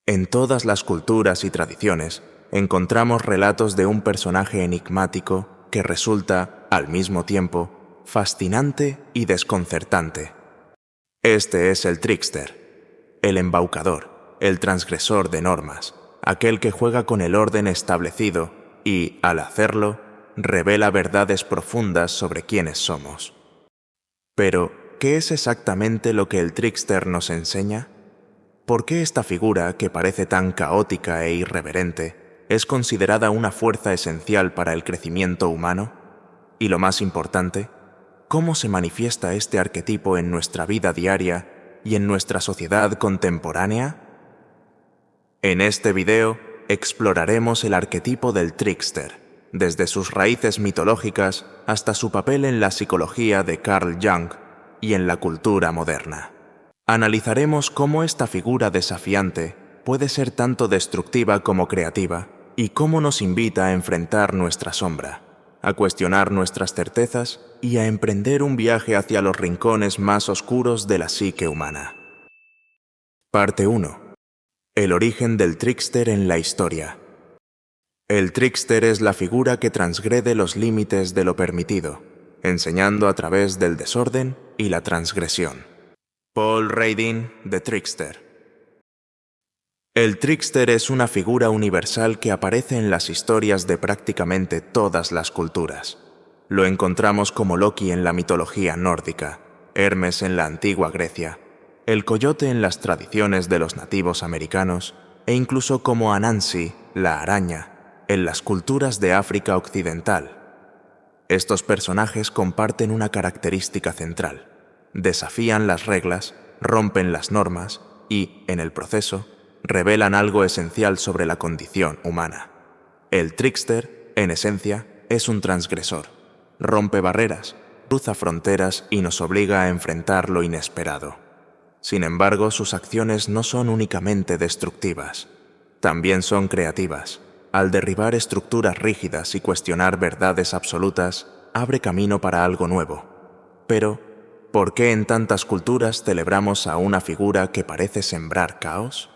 En todas las culturas y tradiciones encontramos relatos de un personaje enigmático que resulta, al mismo tiempo, fascinante y desconcertante. Este es el trickster, el embaucador, el transgresor de normas, aquel que juega con el orden establecido y, al hacerlo, revela verdades profundas sobre quiénes somos. Pero, ¿qué es exactamente lo que el trickster nos enseña? ¿Por qué esta figura, que parece tan caótica e irreverente, es considerada una fuerza esencial para el crecimiento humano? Y lo más importante, ¿cómo se manifiesta este arquetipo en nuestra vida diaria y en nuestra sociedad contemporánea? En este video exploraremos el arquetipo del trickster, desde sus raíces mitológicas hasta su papel en la psicología de Carl Jung y en la cultura moderna. Analizaremos cómo esta figura desafiante puede ser tanto destructiva como creativa y cómo nos invita a enfrentar nuestra sombra, a cuestionar nuestras certezas y a emprender un viaje hacia los rincones más oscuros de la psique humana. Parte 1. El origen del trickster en la historia. El trickster es la figura que transgrede los límites de lo permitido, enseñando a través del desorden y la transgresión. Paul Radin, The Trickster. El trickster es una figura universal que aparece en las historias de prácticamente todas las culturas. Lo encontramos como Loki en la mitología nórdica, Hermes en la antigua Grecia, el coyote en las tradiciones de los nativos americanos e incluso como Anansi, la araña, en las culturas de África Occidental. Estos personajes comparten una característica central: desafían las reglas, rompen las normas y, en el proceso, revelan algo esencial sobre la condición humana. El trickster, en esencia, es un transgresor. Rompe barreras, cruza fronteras y nos obliga a enfrentar lo inesperado. Sin embargo, sus acciones no son únicamente destructivas. También son creativas. Al derribar estructuras rígidas y cuestionar verdades absolutas, abre camino para algo nuevo. Pero, ¿por qué en tantas culturas celebramos a una figura que parece sembrar caos?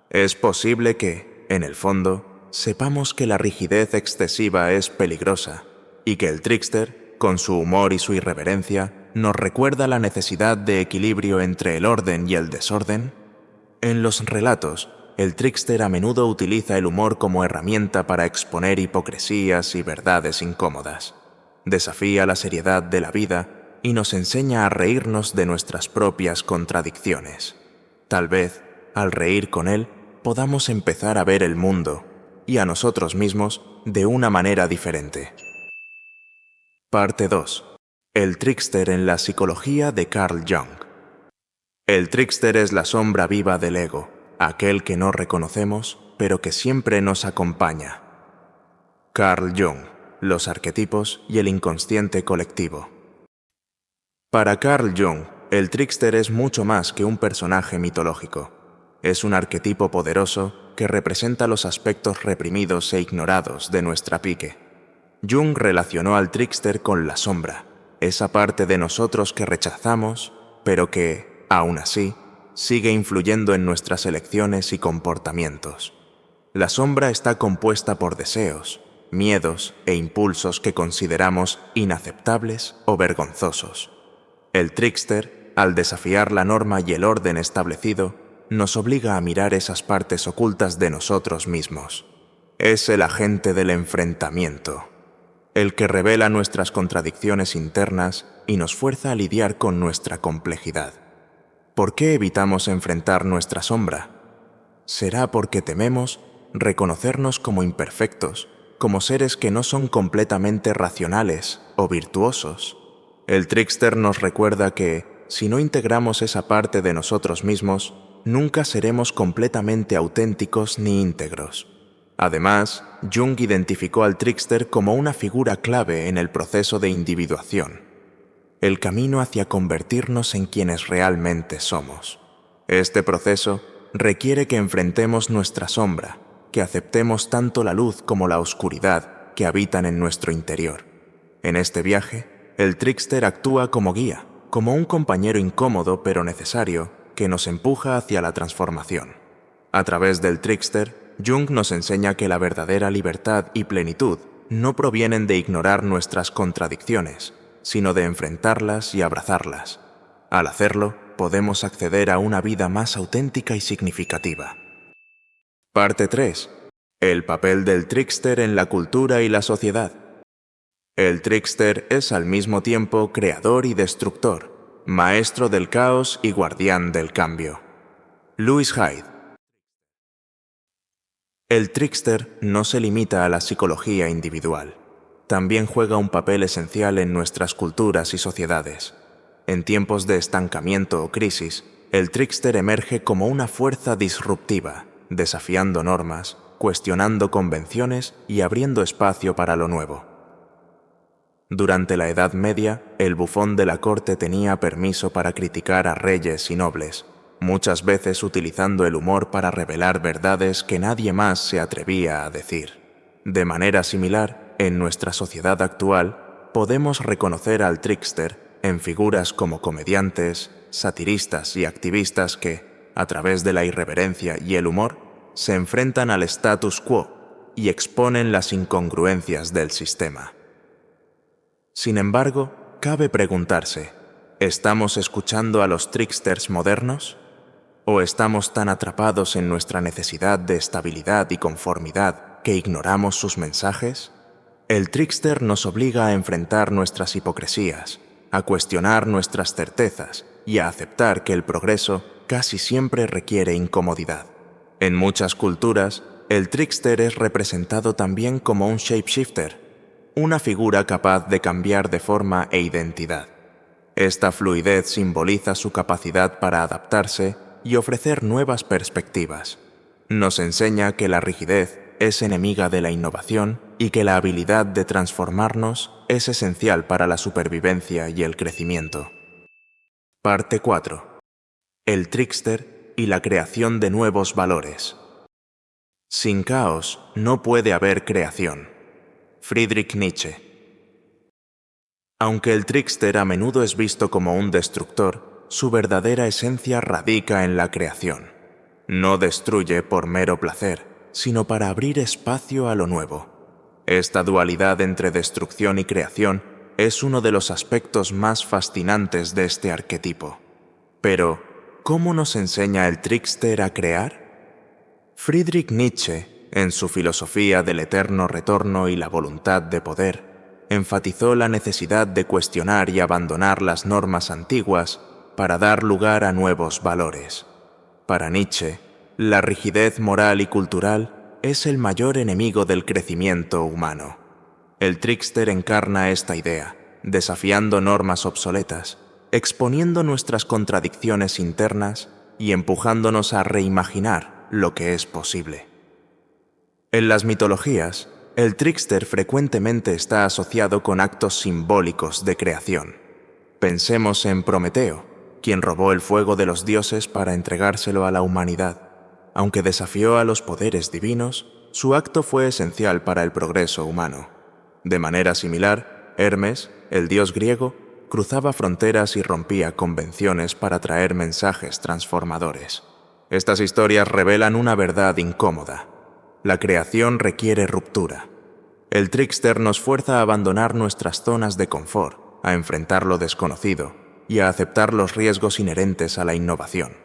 Es posible que, en el fondo, sepamos que la rigidez excesiva es peligrosa y que el trickster, con su humor y su irreverencia, nos recuerda la necesidad de equilibrio entre el orden y el desorden. En los relatos, el trickster a menudo utiliza el humor como herramienta para exponer hipocresías y verdades incómodas. Desafía la seriedad de la vida y nos enseña a reírnos de nuestras propias contradicciones. Tal vez, al reír con él, podamos empezar a ver el mundo y a nosotros mismos de una manera diferente. Parte 2. El trickster en la psicología de Carl Jung. El trickster es la sombra viva del ego, aquel que no reconocemos, pero que siempre nos acompaña. Carl Jung, los arquetipos y el inconsciente colectivo. Para Carl Jung, el trickster es mucho más que un personaje mitológico. Es un arquetipo poderoso que representa los aspectos reprimidos e ignorados de nuestra psique. Jung relacionó al trickster con la sombra, esa parte de nosotros que rechazamos, pero que, aún así, sigue influyendo en nuestras elecciones y comportamientos. La sombra está compuesta por deseos, miedos e impulsos que consideramos inaceptables o vergonzosos. El trickster, al desafiar la norma y el orden establecido, nos obliga a mirar esas partes ocultas de nosotros mismos. Es el agente del enfrentamiento, el que revela nuestras contradicciones internas y nos fuerza a lidiar con nuestra complejidad. ¿Por qué evitamos enfrentar nuestra sombra? ¿Será porque tememos reconocernos como imperfectos, como seres que no son completamente racionales o virtuosos? El trickster nos recuerda que, si no integramos esa parte de nosotros mismos, nunca seremos completamente auténticos ni íntegros. Además, Jung identificó al trickster como una figura clave en el proceso de individuación, el camino hacia convertirnos en quienes realmente somos. Este proceso requiere que enfrentemos nuestra sombra, que aceptemos tanto la luz como la oscuridad que habitan en nuestro interior. En este viaje, el trickster actúa como guía, como un compañero incómodo pero necesario que nos empuja hacia la transformación. A través del trickster, Jung nos enseña que la verdadera libertad y plenitud no provienen de ignorar nuestras contradicciones, sino de enfrentarlas y abrazarlas. Al hacerlo, podemos acceder a una vida más auténtica y significativa. Parte 3. El papel del trickster en la cultura y la sociedad. El trickster es al mismo tiempo creador y destructor, maestro del caos y guardián del cambio. Louis Hyde. El trickster no se limita a la psicología individual. También juega un papel esencial en nuestras culturas y sociedades. En tiempos de estancamiento o crisis, el trickster emerge como una fuerza disruptiva, desafiando normas, cuestionando convenciones y abriendo espacio para lo nuevo. Durante la Edad Media, el bufón de la corte tenía permiso para criticar a reyes y nobles, muchas veces utilizando el humor para revelar verdades que nadie más se atrevía a decir. De manera similar, en nuestra sociedad actual, podemos reconocer al trickster en figuras como comediantes, satiristas y activistas que, a través de la irreverencia y el humor, se enfrentan al status quo y exponen las incongruencias del sistema. Sin embargo, cabe preguntarse, ¿estamos escuchando a los tricksters modernos? ¿O estamos tan atrapados en nuestra necesidad de estabilidad y conformidad que ignoramos sus mensajes? El trickster nos obliga a enfrentar nuestras hipocresías, a cuestionar nuestras certezas y a aceptar que el progreso casi siempre requiere incomodidad. En muchas culturas, el trickster es representado también como un shapeshifter, una figura capaz de cambiar de forma e identidad. Esta fluidez simboliza su capacidad para adaptarse y ofrecer nuevas perspectivas. Nos enseña que la rigidez es enemiga de la innovación y que la habilidad de transformarnos es esencial para la supervivencia y el crecimiento. Parte 4. El trickster y la creación de nuevos valores. Sin caos no puede haber creación. Friedrich Nietzsche. Aunque el trickster a menudo es visto como un destructor, su verdadera esencia radica en la creación. No destruye por mero placer, sino para abrir espacio a lo nuevo. Esta dualidad entre destrucción y creación es uno de los aspectos más fascinantes de este arquetipo. Pero, ¿cómo nos enseña el trickster a crear? Friedrich Nietzsche, en su filosofía del eterno retorno y la voluntad de poder, enfatizó la necesidad de cuestionar y abandonar las normas antiguas para dar lugar a nuevos valores. Para Nietzsche, la rigidez moral y cultural es el mayor enemigo del crecimiento humano. El trickster encarna esta idea, desafiando normas obsoletas, exponiendo nuestras contradicciones internas y empujándonos a reimaginar lo que es posible. En las mitologías, el trickster frecuentemente está asociado con actos simbólicos de creación. Pensemos en Prometeo, quien robó el fuego de los dioses para entregárselo a la humanidad. Aunque desafió a los poderes divinos, su acto fue esencial para el progreso humano. De manera similar, Hermes, el dios griego, cruzaba fronteras y rompía convenciones para traer mensajes transformadores. Estas historias revelan una verdad incómoda. La creación requiere ruptura. El trickster nos fuerza a abandonar nuestras zonas de confort, a enfrentar lo desconocido y a aceptar los riesgos inherentes a la innovación.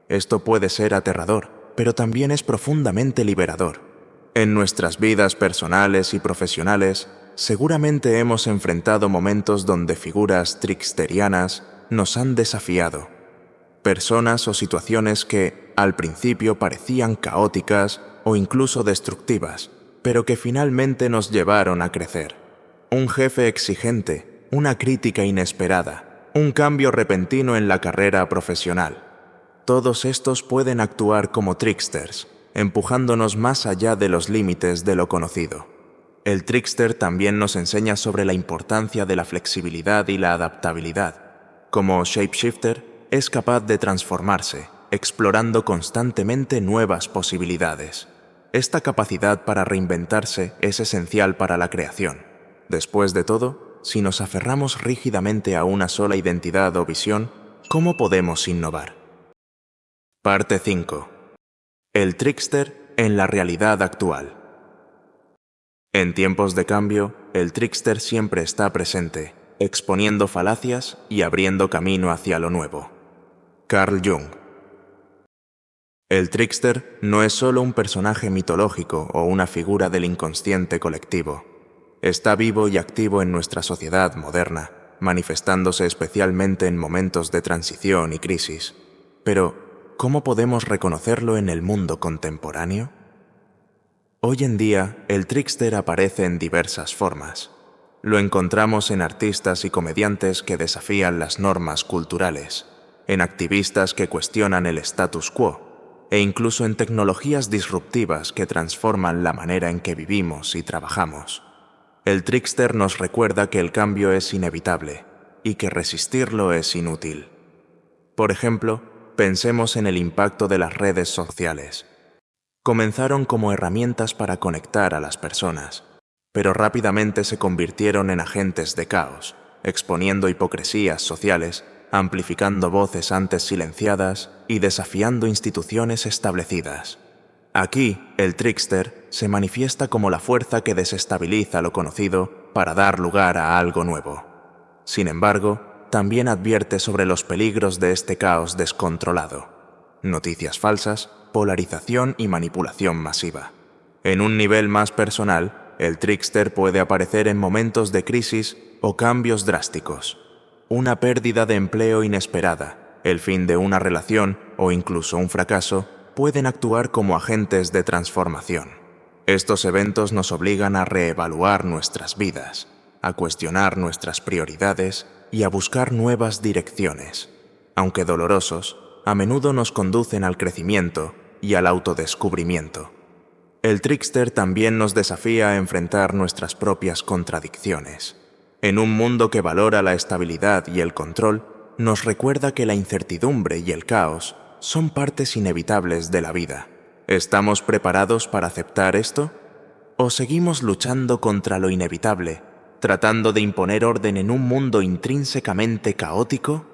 Esto puede ser aterrador, pero también es profundamente liberador. En nuestras vidas personales y profesionales, seguramente hemos enfrentado momentos donde figuras tricksterianas nos han desafiado. Personas o situaciones que, al principio, parecían caóticas o incluso destructivas, pero que finalmente nos llevaron a crecer. Un jefe exigente, una crítica inesperada, un cambio repentino en la carrera profesional. Todos estos pueden actuar como tricksters, empujándonos más allá de los límites de lo conocido. El trickster también nos enseña sobre la importancia de la flexibilidad y la adaptabilidad. Como shapeshifter, es capaz de transformarse, explorando constantemente nuevas posibilidades. Esta capacidad para reinventarse es esencial para la creación. Después de todo, si nos aferramos rígidamente a una sola identidad o visión, ¿cómo podemos innovar? Parte 5. el trickster en la realidad actual. En tiempos de cambio, el trickster siempre está presente, exponiendo falacias y abriendo camino hacia lo nuevo. Carl Jung. El trickster no es solo un personaje mitológico o una figura del inconsciente colectivo. Está vivo y activo en nuestra sociedad moderna, manifestándose especialmente en momentos de transición y crisis. Pero, ¿cómo podemos reconocerlo en el mundo contemporáneo? Hoy en día, el trickster aparece en diversas formas. Lo encontramos en artistas y comediantes que desafían las normas culturales, en activistas que cuestionan el status quo, e incluso en tecnologías disruptivas que transforman la manera en que vivimos y trabajamos. El trickster nos recuerda que el cambio es inevitable y que resistirlo es inútil. Por ejemplo, pensemos en el impacto de las redes sociales. Comenzaron como herramientas para conectar a las personas, pero rápidamente se convirtieron en agentes de caos, exponiendo hipocresías sociales, amplificando voces antes silenciadas y desafiando instituciones establecidas. Aquí, el trickster se manifiesta como la fuerza que desestabiliza lo conocido para dar lugar a algo nuevo. Sin embargo, también advierte sobre los peligros de este caos descontrolado: noticias falsas, polarización y manipulación masiva. En un nivel más personal, el trickster puede aparecer en momentos de crisis o cambios drásticos. Una pérdida de empleo inesperada, el fin de una relación o incluso un fracaso pueden actuar como agentes de transformación. Estos eventos nos obligan a reevaluar nuestras vidas, a cuestionar nuestras prioridades y a buscar nuevas direcciones. Aunque dolorosos, a menudo nos conducen al crecimiento y al autodescubrimiento. El trickster también nos desafía a enfrentar nuestras propias contradicciones. En un mundo que valora la estabilidad y el control, nos recuerda que la incertidumbre y el caos son partes inevitables de la vida. ¿Estamos preparados para aceptar esto? ¿O seguimos luchando contra lo inevitable, tratando de imponer orden en un mundo intrínsecamente caótico?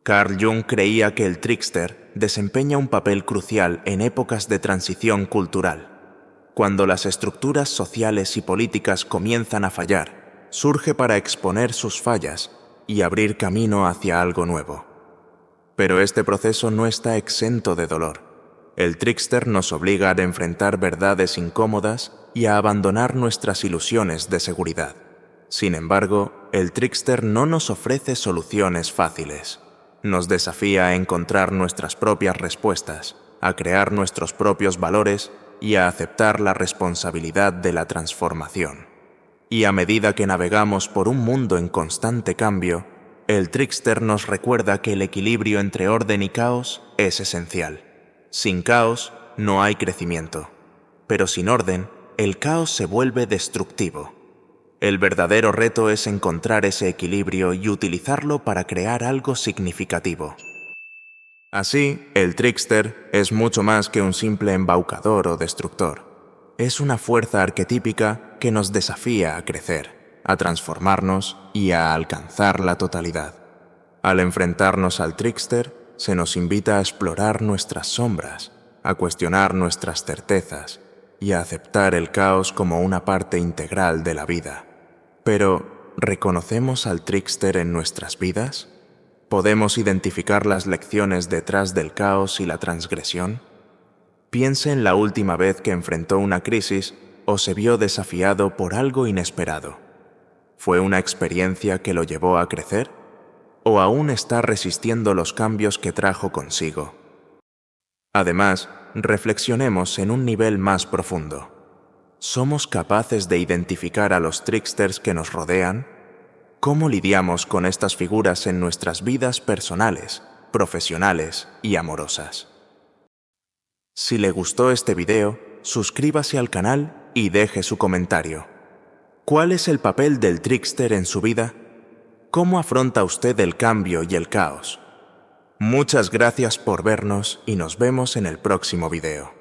Carl Jung creía que el trickster desempeña un papel crucial en épocas de transición cultural. Cuando las estructuras sociales y políticas comienzan a fallar, surge para exponer sus fallas y abrir camino hacia algo nuevo. Pero este proceso no está exento de dolor. El trickster nos obliga a enfrentar verdades incómodas y a abandonar nuestras ilusiones de seguridad. Sin embargo, el trickster no nos ofrece soluciones fáciles. Nos desafía a encontrar nuestras propias respuestas, a crear nuestros propios valores y a aceptar la responsabilidad de la transformación. Y a medida que navegamos por un mundo en constante cambio, el trickster nos recuerda que el equilibrio entre orden y caos es esencial. Sin caos no hay crecimiento, pero sin orden, el caos se vuelve destructivo. El verdadero reto es encontrar ese equilibrio y utilizarlo para crear algo significativo. Así, el trickster es mucho más que un simple embaucador o destructor. Es una fuerza arquetípica que nos desafía a crecer, a transformarnos y a alcanzar la totalidad. Al enfrentarnos al trickster, se nos invita a explorar nuestras sombras, a cuestionar nuestras certezas y a aceptar el caos como una parte integral de la vida. Pero, ¿reconocemos al trickster en nuestras vidas? ¿Podemos identificar las lecciones detrás del caos y la transgresión? Piense en la última vez que enfrentó una crisis o se vio desafiado por algo inesperado. ¿Fue una experiencia que lo llevó a crecer? ¿O aún está resistiendo los cambios que trajo consigo? Además, reflexionemos en un nivel más profundo. ¿Somos capaces de identificar a los tricksters que nos rodean? ¿Cómo lidiamos con estas figuras en nuestras vidas personales, profesionales y amorosas? Si le gustó este video, suscríbase al canal y deje su comentario. ¿Cuál es el papel del trickster en su vida? ¿Cómo afronta usted el cambio y el caos? Muchas gracias por vernos y nos vemos en el próximo video.